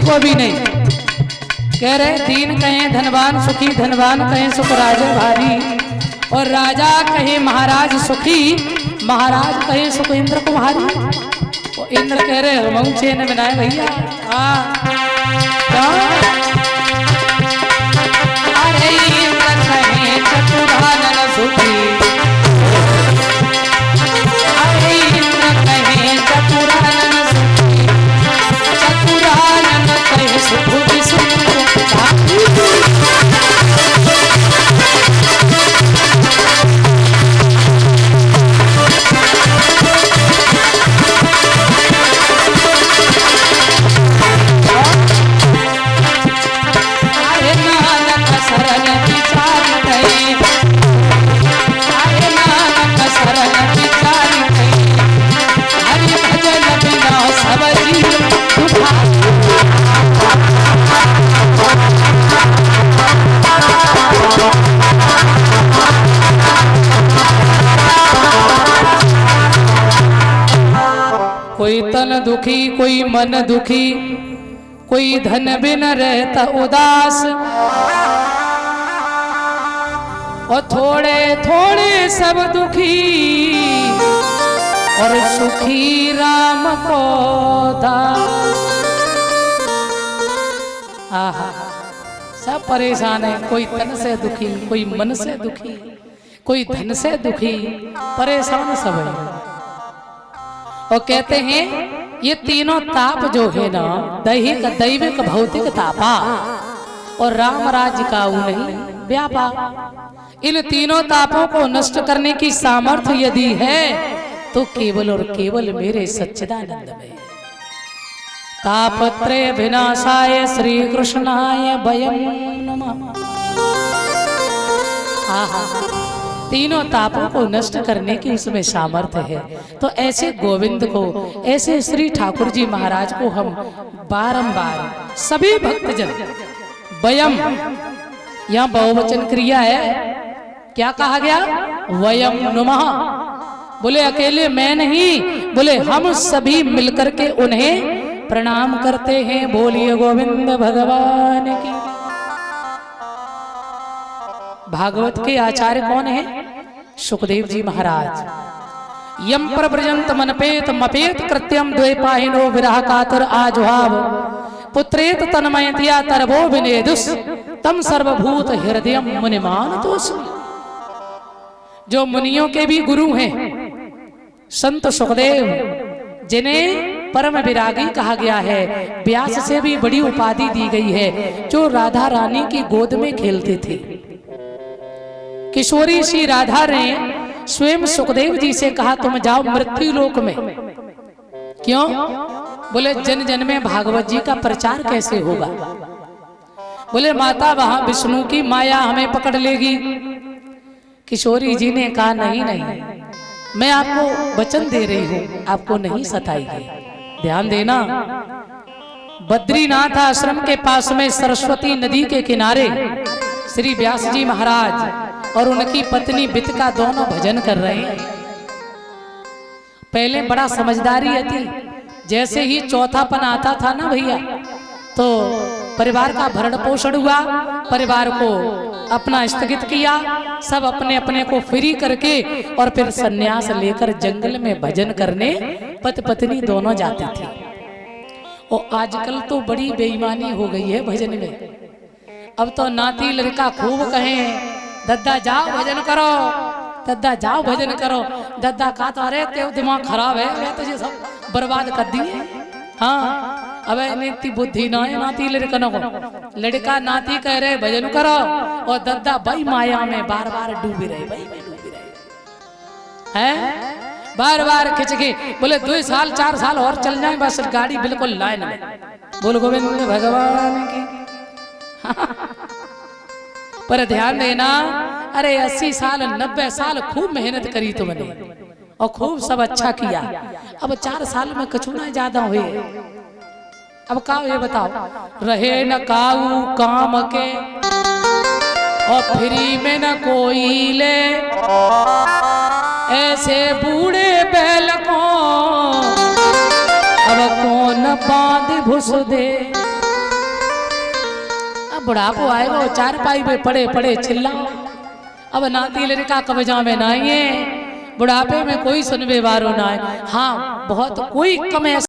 को भी नहीं। कह रहे दीन कहें धनवान सुखी, धनवान कहें सुख राजा भारी, और राजा कहे महाराज सुखी, महाराज कहे सुख इंद्र कुमारी। तो इंद्र कह रहे मऊचे ने बनाए भैया। अरे इंद्र कहे चतुरानन सुखी, अरे इंद्र कहे चतुरानन सुखी, चतुरानन कहे सुख विसुख। कोई तन दुखी, कोई मन दुखी, कोई धन बिन रहता उदास, और थोड़े थोड़े सब दुखी, और सुखी राम को दास। आहा, सब परेशान है। कोई तन से दुखी, कोई मन से दुखी, कोई धन से दुखी, परेशान सब है। और कहते हैं ये तीनों ताप जो है ना, दैहिक दैविक भौतिक तापा और राम राज्य का नहीं व्यापा, इन तीनों तापों को नष्ट करने की सामर्थ्य यदि है तो केवल और केवल मेरे सच्चिदानंद में। तापत्रय विनाशाय श्री कृष्णाय वयं नमः। आहा, तीनों तापों को नष्ट करने की उसमें सामर्थ्य है। तो ऐसे गोविंद को, ऐसे श्री ठाकुर जी महाराज को हम बारंबार सभी भक्तजन, वयम यहाँ बहुवचन क्रिया है, क्या कहा गया? वयम नमः। बोले अकेले मैं नहीं, बोले हम सभी मिलकर के उन्हें प्रणाम करते हैं। बोलिए गोविंद भगवान की। भागवत के आचार्य कौन है? सुखदेव जी महाराज। यम पर व्रजंत मनपेत मपेत कृत्यम द्वैपायनो विरह कातर आजुहाव, पुत्रेत तन्मयतया तरवो विनेदुस, तम सर्वभूत हृदय मुनिमान तोस्मि। जो मुनियों के भी गुरु हैं संत सुखदेव, जिन्हें परम विरागी कहा गया है, व्यास से भी बड़ी उपाधि दी गई है, जो राधा रानी की गोद में खेलते थे। किशोरी श्री राधा ने स्वयं सुखदेव जी से कहा तुम जाओ मृत्यु लोक में। क्यों? बोले जन जन में भागवत जी का प्रचार कैसे होगा? बोले माता वहां विष्णु की माया हमें पकड़ लेगी। किशोरी जी ने कहा नहीं नहीं, मैं आपको वचन दे रही हूं, आपको नहीं सताएगी। ध्यान देना, बद्रीनाथ आश्रम के पास में सरस्वती नदी के किनारे श्री व्यास जी महाराज और उनकी पत्नी बितका दोनों भजन कर रहे हैं। पहले बड़ा समझदारी थी, जैसे ही चौथापन आता था ना भैया, तो परिवार का भरण पोषण हुआ, परिवार को अपना स्थगित किया, सब अपने अपने को फ्री करके और फिर सन्यास लेकर जंगल में भजन करने पति पत्नी दोनों जाते थे। और आजकल तो बड़ी बेईमानी हो गई है भजन में। अब तो नाती लड़का खूब कहें दद्दा जाओ भजन करो, दद्दा जाओ भजन करो। दद्दा का तो अरे तेरे दिमाग खराब है, वे तुझे सब बर्बाद कर दिए। हाँ, अब नीति बुद्धि ना है नाती लड़का को। लड़का नाती कह रहे भजन करो और दद्दा भाई माया में बार बार डूबी रहे, भाई में डूबी रहे हैं, बार बार खिंच के। बोले 2 साल 4 साल और चल जाए बस गाड़ी बिल्कुल लाइन में। बोल गोविंद भगवान की। पर ध्यान देना, अरे 80 साल 90 साल खूब मेहनत करी तुमने और खूब सब अच्छा किया। अब 4 साल में कछु ना ज्यादा हुए। अब का ये बताओ, रहे न काऊ काम के और फ्री में न कोई ले, ऐसे बूढ़े बैल को अब कौन बांध भुस दे। अब बुढ़ापो आएगा चारपाई पे पड़े पड़े चिल्लाओ। अब नाती लड़का कब्जा में ना है, बुढ़ापे में कोई सुनवे वारो ना है। हाँ बहुत कोई कम